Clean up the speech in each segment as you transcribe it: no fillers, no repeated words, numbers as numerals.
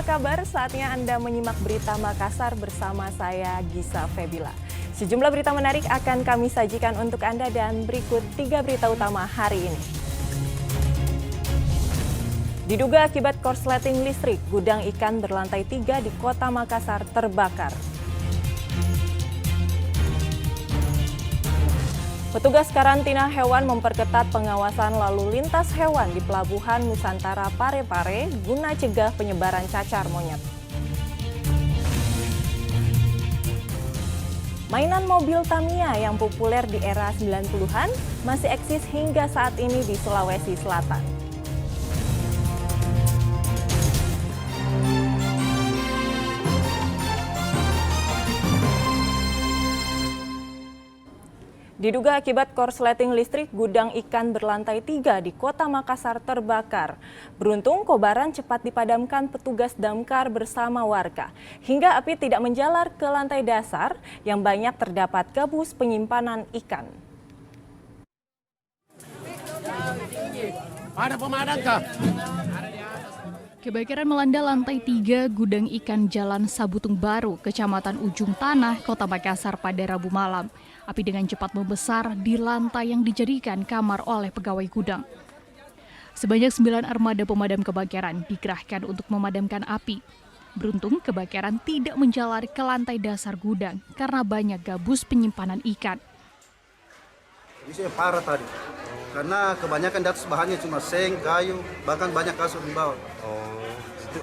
kabar? Saatnya Anda menyimak berita Makassar bersama saya, Gisa Febila. Sejumlah berita menarik akan kami sajikan untuk Anda dan berikut 3 berita utama hari ini. Diduga akibat korsleting listrik, gudang ikan berlantai 3 di kota Makassar terbakar. Petugas karantina hewan memperketat pengawasan lalu lintas hewan di Pelabuhan Nusantara Parepare guna cegah penyebaran cacar monyet. Mainan mobil Tamiya yang populer di era 90-an masih eksis hingga saat ini di Sulawesi Selatan. Diduga akibat korsleting listrik, gudang ikan berlantai 3 di kota Makassar terbakar. Beruntung kobaran cepat dipadamkan petugas damkar bersama warga. Hingga api tidak menjalar ke lantai dasar yang banyak terdapat gabus penyimpanan ikan. Ada pemadam kah? Kebakaran melanda lantai 3 gudang ikan Jalan Sabutung Baru, Kecamatan Ujung Tanah, Kota Makassar pada Rabu malam. Api dengan cepat membesar di lantai yang dijadikan kamar oleh pegawai gudang. Sebanyak 9 armada pemadam kebakaran dikerahkan untuk memadamkan api. Beruntung kebakaran tidak menjalar ke lantai dasar gudang karena banyak gabus penyimpanan ikan. Ini parah tadi, karena kebanyakan di atas bahannya cuma seng, kayu, bahkan banyak kasur di bawah.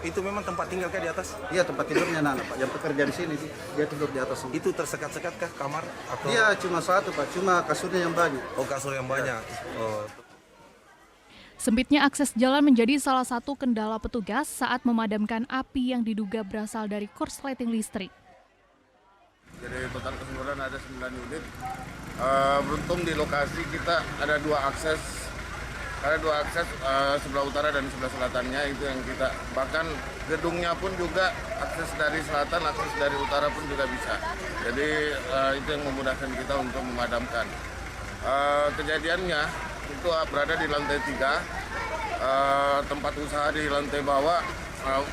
Itu memang tempat tinggal kah di atas? Iya, tempat tidurnya anak Pak, yang pekerja di sini, dia tidur di atas. Itu tersekat-sekat kah kamar? Atau? Iya, cuma satu Pak, cuma kasurnya yang banyak. Oh, kasur yang banyak. Oh. Sempitnya akses jalan menjadi salah satu kendala petugas saat memadamkan api yang diduga berasal dari korsleting listrik. Jadi total keseluruhan ada 9 unit. Beruntung di lokasi kita ada dua akses sebelah utara dan sebelah selatannya, itu yang kita, bahkan gedungnya pun juga akses dari selatan, akses dari utara pun juga bisa. Jadi itu yang memudahkan kita untuk memadamkan. Kejadiannya itu berada di lantai 3, tempat usaha di lantai bawah.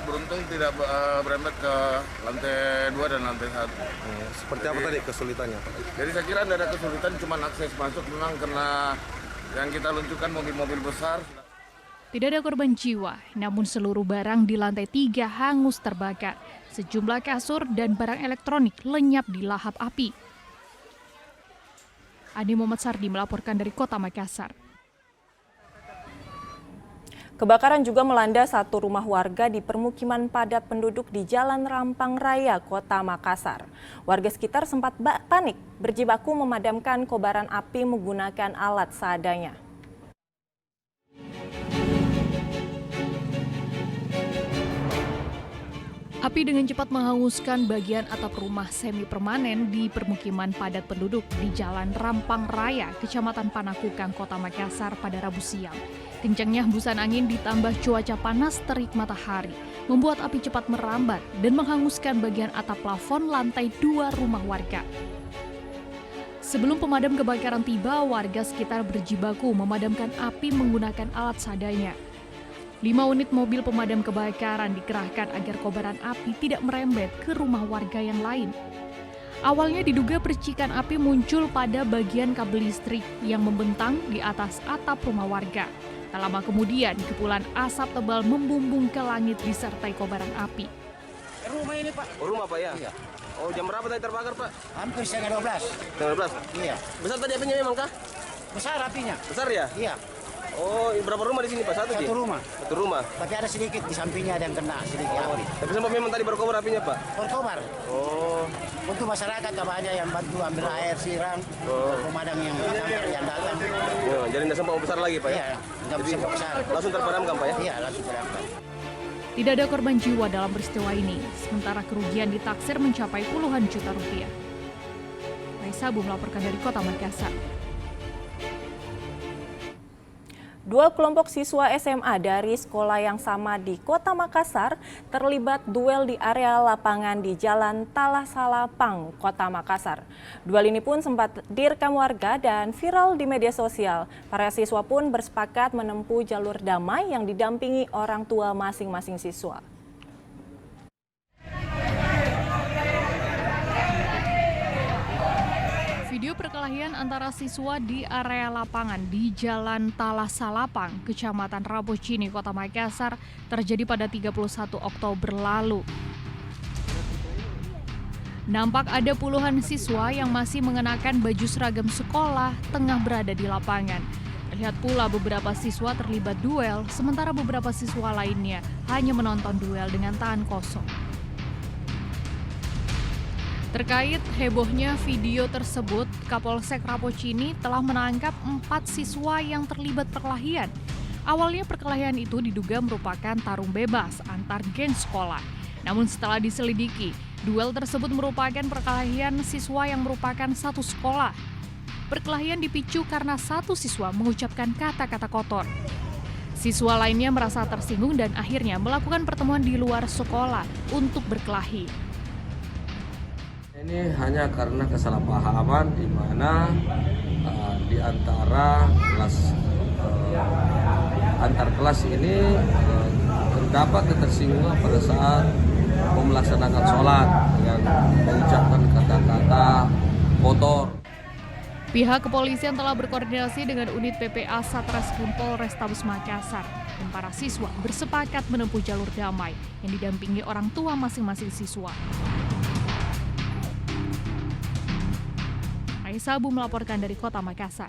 Beruntung tidak berembet ke lantai 2 dan lantai 1. Seperti apa tadi kesulitannya? Jadi saya kira tidak ada kesulitan, cuma akses masuk memang karena yang kita luncurkan mobil-mobil besar. Tidak ada korban jiwa, namun seluruh barang di lantai 3 hangus terbakar. Sejumlah kasur dan barang elektronik lenyap di lahap api. Adi Muhammad Sardi melaporkan dari Kota Makassar. Kebakaran juga melanda satu rumah warga di permukiman padat penduduk di Jalan Rampang Raya, Kota Makassar. Warga sekitar sempat panik, berjibaku memadamkan kobaran api menggunakan alat seadanya. Api dengan cepat menghanguskan bagian atap rumah semi permanen di permukiman padat penduduk di Jalan Rampang Raya, Kecamatan Panakukang, Kota Makassar pada Rabu siang. Kencangnya hembusan angin ditambah cuaca panas terik matahari membuat api cepat merambat dan menghanguskan bagian atap plafon lantai 2 rumah warga. Sebelum pemadam kebakaran tiba, warga sekitar berjibaku memadamkan api menggunakan alat seadanya. 5 unit mobil pemadam kebakaran dikerahkan agar kobaran api tidak merembet ke rumah warga yang lain. Awalnya diduga percikan api muncul pada bagian kabel listrik yang membentang di atas atap rumah warga. Tak lama kemudian, kepulan asap tebal membumbung ke langit disertai kobaran api. Rumah ini Pak. Oh, rumah Pak ya? Iya. Oh, jam berapa tadi terbakar Pak? Hampir setengah 12. Setengah 12? Iya. Besar tadi apinya memang kah? Besar apinya. Besar ya? Iya. Oh, berapa rumah di sini Pak? Satu rumah. Satu rumah. Tapi ada sedikit di sampingnya ada yang kena sedikit api. Tapi sempat memang tadi berkobar apinya Pak? Berkobar. Oh. Untuk masyarakat banyak yang bantu ambil air siram. Pemadam yang datang. Ya, jadi tidak sempat besar lagi Pak ya? Iya. Nggak bisa besar. Langsung terpadamkan Pak ya? Iya, langsung padamkan. Tidak ada korban jiwa dalam peristiwa ini, sementara kerugian ditaksir mencapai puluhan juta rupiah. Raisa Abu melaporkan dari Kota Makassar. 2 kelompok siswa SMA dari sekolah yang sama di Kota Makassar terlibat duel di area lapangan di Jalan Talasalapang, Kota Makassar. Duel ini pun sempat direkam warga dan viral di media sosial. Para siswa pun bersepakat menempuh jalur damai yang didampingi orang tua masing-masing siswa. Video perkelahian antara siswa di area lapangan di Jalan Talasalapang, Kecamatan Rapocini, Kota Makassar terjadi pada 31 Oktober lalu. Nampak ada puluhan siswa yang masih mengenakan baju seragam sekolah tengah berada di lapangan. Terlihat pula beberapa siswa terlibat duel, sementara beberapa siswa lainnya hanya menonton duel dengan tangan kosong. Terkait hebohnya video tersebut, Kapolsek Rapocini telah menangkap 4 siswa yang terlibat perkelahian. Awalnya perkelahian itu diduga merupakan tarung bebas antar geng sekolah. Namun setelah diselidiki, duel tersebut merupakan perkelahian siswa yang merupakan satu sekolah. Perkelahian dipicu karena satu siswa mengucapkan kata-kata kotor. Siswa lainnya merasa tersinggung dan akhirnya melakukan pertemuan di luar sekolah untuk berkelahi. Ini hanya karena kesalahpahaman di mana di antara kelas antar kelas ini terdapat ketersinggungan pada saat melaksanakan sholat yang mengucapkan kata-kata kotor. Pihak kepolisian telah berkoordinasi dengan unit PPA Satreskrim Polrestabes Makassar dan para siswa bersepakat menempuh jalur damai yang didampingi orang tua masing-masing siswa. Aisyah Abu melaporkan dari Kota Makassar.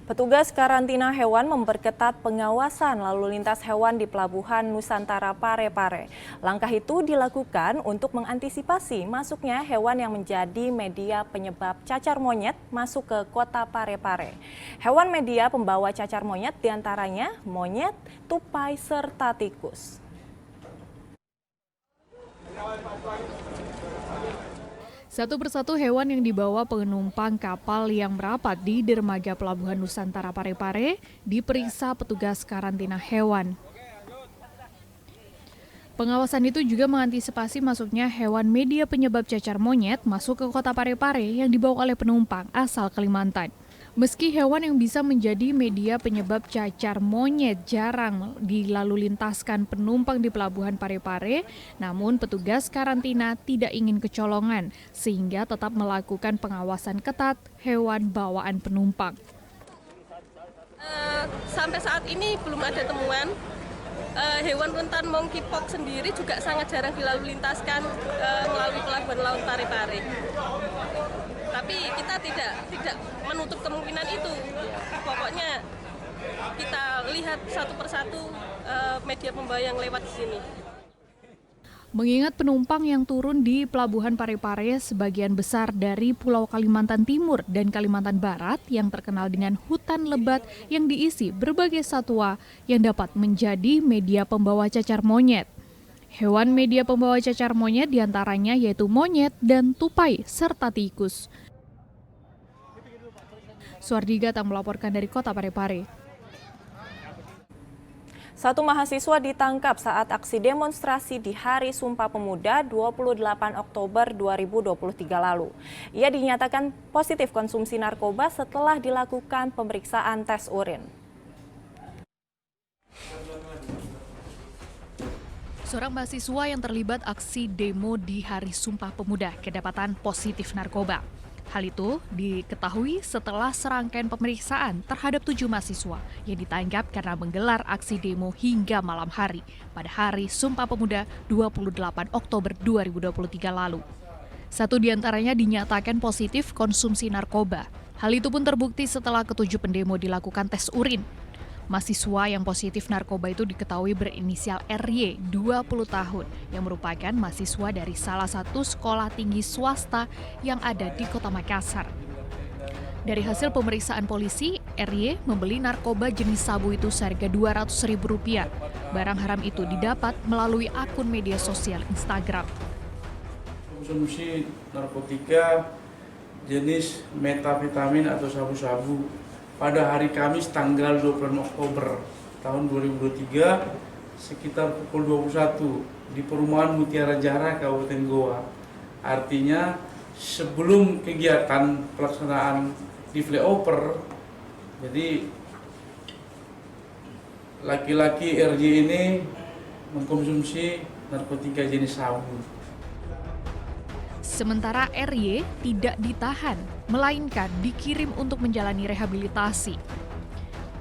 Petugas karantina hewan memperketat pengawasan lalu lintas hewan di Pelabuhan Nusantara Parepare. Langkah itu dilakukan untuk mengantisipasi masuknya hewan yang menjadi media penyebab cacar monyet masuk ke kota Parepare. Hewan media pembawa cacar monyet diantaranya monyet, tupai, serta tikus. Satu persatu hewan yang dibawa penumpang kapal yang merapat di dermaga Pelabuhan Nusantara Parepare diperiksa petugas karantina hewan. Pengawasan itu juga mengantisipasi masuknya hewan media penyebab cacar monyet masuk ke kota Parepare yang dibawa oleh penumpang asal Kalimantan. Meski hewan yang bisa menjadi media penyebab cacar monyet jarang dilalu lintaskan penumpang di Pelabuhan Parepare, namun petugas karantina tidak ingin kecolongan sehingga tetap melakukan pengawasan ketat hewan bawaan penumpang. Sampai saat ini belum ada temuan. Hewan rentan monkeypox sendiri juga sangat jarang dilalu lintaskan melalui Pelabuhan Laut Parepare. Tapi kita tidak menutup kemungkinan itu. Pokoknya kita lihat satu persatu media pembawa yang lewat di sini. Mengingat penumpang yang turun di Pelabuhan Parepare sebagian besar dari Pulau Kalimantan Timur dan Kalimantan Barat yang terkenal dengan hutan lebat yang diisi berbagai satwa yang dapat menjadi media pembawa cacar monyet. Hewan media pembawa cacar monyet diantaranya yaitu monyet dan tupai serta tikus. Suardi Gatang melaporkan dari Kota Parepare. Satu mahasiswa ditangkap saat aksi demonstrasi di Hari Sumpah Pemuda 28 Oktober 2023 lalu. Ia dinyatakan positif konsumsi narkoba setelah dilakukan pemeriksaan tes urin. Seorang mahasiswa yang terlibat aksi demo di Hari Sumpah Pemuda kedapatan positif narkoba. Hal itu diketahui setelah serangkaian pemeriksaan terhadap 7 mahasiswa yang ditangkap karena menggelar aksi demo hingga malam hari pada Hari Sumpah Pemuda 28 Oktober 2023 lalu. Satu diantaranya dinyatakan positif konsumsi narkoba. Hal itu pun terbukti setelah ke-7 pendemo dilakukan tes urin. Mahasiswa yang positif narkoba itu diketahui berinisial RY, 20 tahun, yang merupakan mahasiswa dari salah satu sekolah tinggi swasta yang ada di Kota Makassar. Dari hasil pemeriksaan polisi, RY membeli narkoba jenis sabu itu seharga Rp200.000. Barang haram itu didapat melalui akun media sosial Instagram. Konsumsi narkotika jenis metafetamin atau sabu-sabu pada hari Kamis tanggal 26 Oktober tahun 2023 sekitar pukul 21 di Perumahan Mutiara Jara, Kabupaten Goa. Artinya sebelum kegiatan pelaksanaan di flyover, jadi laki-laki RJ ini mengkonsumsi narkotika jenis sabu. Sementara RY tidak ditahan, melainkan dikirim untuk menjalani rehabilitasi.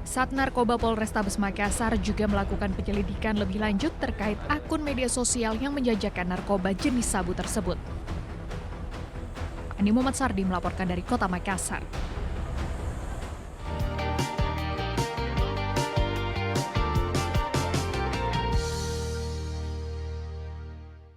Sat Narkoba Polrestabes Makassar juga melakukan penyelidikan lebih lanjut terkait akun media sosial yang menjajakan narkoba jenis sabu tersebut. Andi Muhammad Sardi melaporkan dari Kota Makassar.